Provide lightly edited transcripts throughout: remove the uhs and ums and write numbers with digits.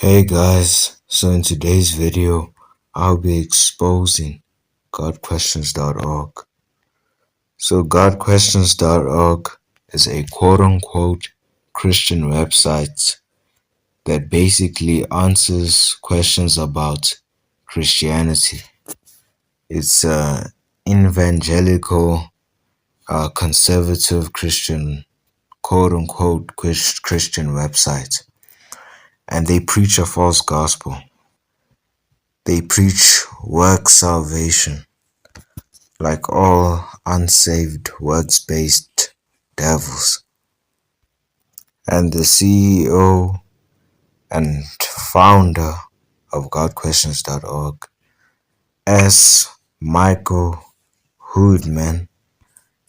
Hey guys, so in today's video, I'll be exposing GodQuestions.org. So GodQuestions.org is a quote-unquote Christian website that basically answers questions about Christianity. It's a evangelical, conservative Christian, quote-unquote Christian website, and they preach a false gospel. They preach work salvation, like all unsaved works-based devils. And the CEO and founder of GodQuestions.org, S. Michael Hoodman,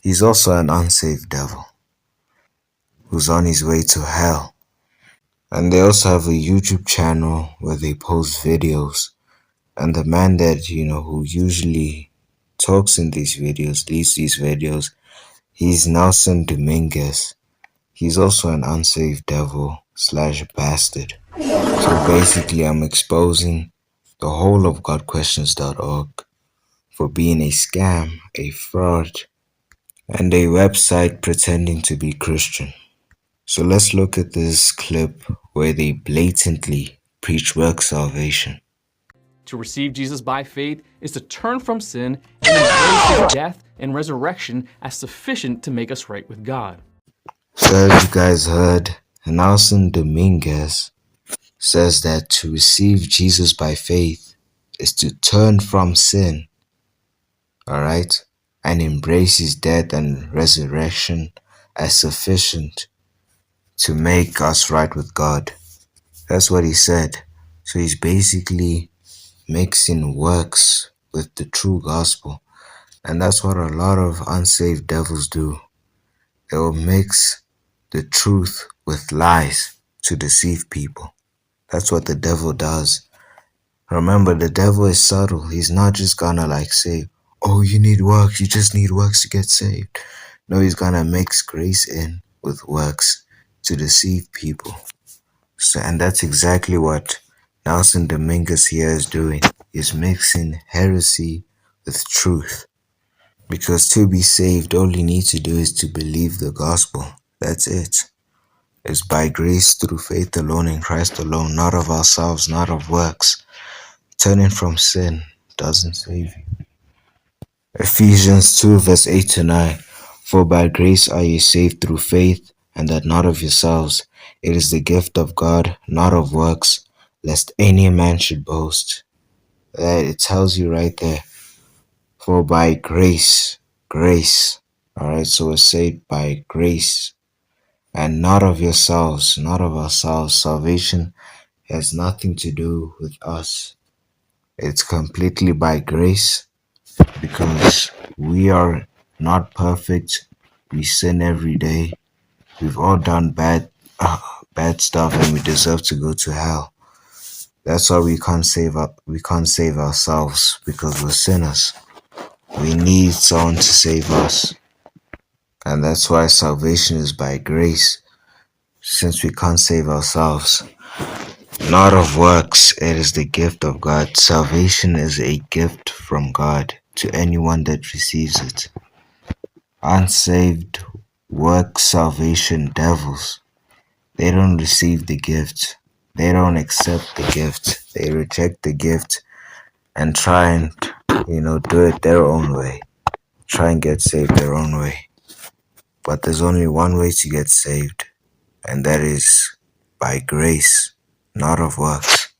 he's also an unsaved devil who's on his way to hell. And they also have a YouTube channel where they post videos. And the man that, who usually talks in these videos, leads these videos, he's Nelson Dominguez. He's also an unsaved devil / bastard. So basically, I'm exposing the whole of GodQuestions.org for being a scam, a fraud, and a website pretending to be Christian. So let's look at this clip where they blatantly preach work salvation. To receive Jesus by faith is to turn from sin and embrace his death and resurrection as sufficient to make us right with God. So as you guys heard, Nelson Dominguez says that to receive Jesus by faith is to turn from sin, alright, and embrace his death and resurrection as sufficient to make us right with God. That's what he said. So he's basically mixing works with the true gospel. And that's what a lot of unsaved devils do. They will mix the truth with lies to deceive people. That's what the devil does. Remember, the devil is subtle. He's not just gonna say, oh, you need works, you just need works to get saved. No, he's gonna mix grace in with works to deceive people. So, and that's exactly what Nelson Dominguez here is doing. He's mixing heresy with truth. Because to be saved, all you need to do is to believe the gospel. That's it. It's by grace through faith alone in Christ alone, not of ourselves, not of works. Turning from sin doesn't save you. Ephesians 2 verse 8 to 9. For by grace are ye saved through faith, and that not of yourselves. It is the gift of God, not of works, lest any man should boast. It tells you right there. For by grace. Alright, so we're saved by grace. And not of yourselves, not of ourselves. Salvation has nothing to do with us. It's completely by grace, because we are not perfect. We sin every day. We've all done bad stuff, and we deserve to go to hell. That's why we can't save ourselves, because we're sinners. We need someone to save us. And that's why salvation is by grace, since we can't save ourselves. Not of works, it is the gift of God. Salvation is a gift from God to anyone that receives it. Unsaved work salvation devils, they don't receive the gift. They don't accept the gift. They reject the gift and try and, do it their own way. Try and get saved their own way. But there's only one way to get saved, and that is by grace, not of works.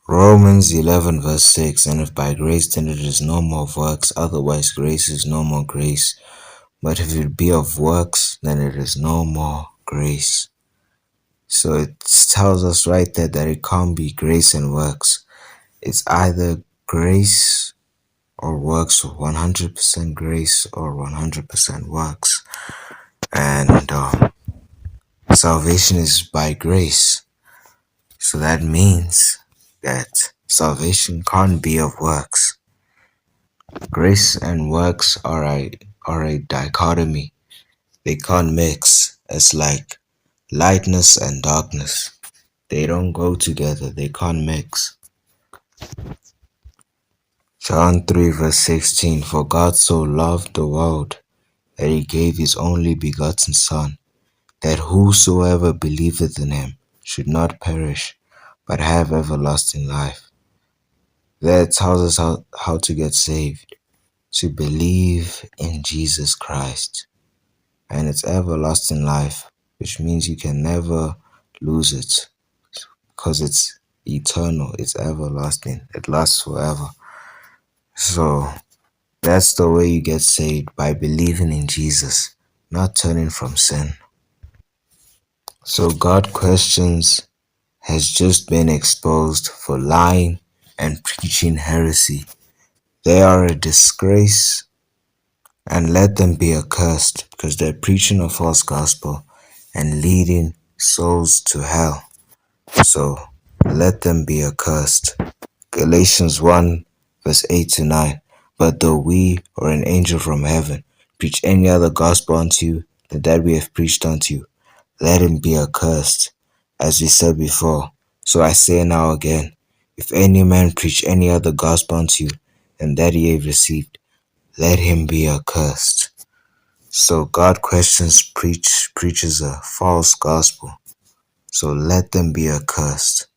Romans 11 verse 6, and if by grace, then it is no more of works, otherwise grace is no more grace. But if it be of works, then it is no more grace. So it tells us right there that it can't be grace and works. It's either grace or works, 100% grace or 100% works. And salvation is by grace. So that means that salvation can't be of works. Grace and works are a dichotomy. They can't mix. It's like lightness and darkness. They don't go together. They can't mix. John 3 verse 16. For God so loved the world that he gave his only begotten Son, that whosoever believeth in him should not perish, but have everlasting life. That tells us how to get saved. To believe in Jesus Christ. And it's everlasting life, which means you can never lose it because it's eternal, it's everlasting, it lasts forever. So that's the way you get saved, by believing in Jesus, not turning from sin. So God questions has just been exposed for lying and preaching heresy. They are a disgrace, and let them be accursed, because they're preaching a false gospel and leading souls to hell. So let them be accursed. Galatians 1 verse 8 to 9. But though we or an angel from heaven preach any other gospel unto you than that we have preached unto you, let him be accursed. As we said before, so I say now again, if any man preach any other gospel unto you than that ye have received, let him be accursed. So God questions preaches a false gospel. So let them be accursed.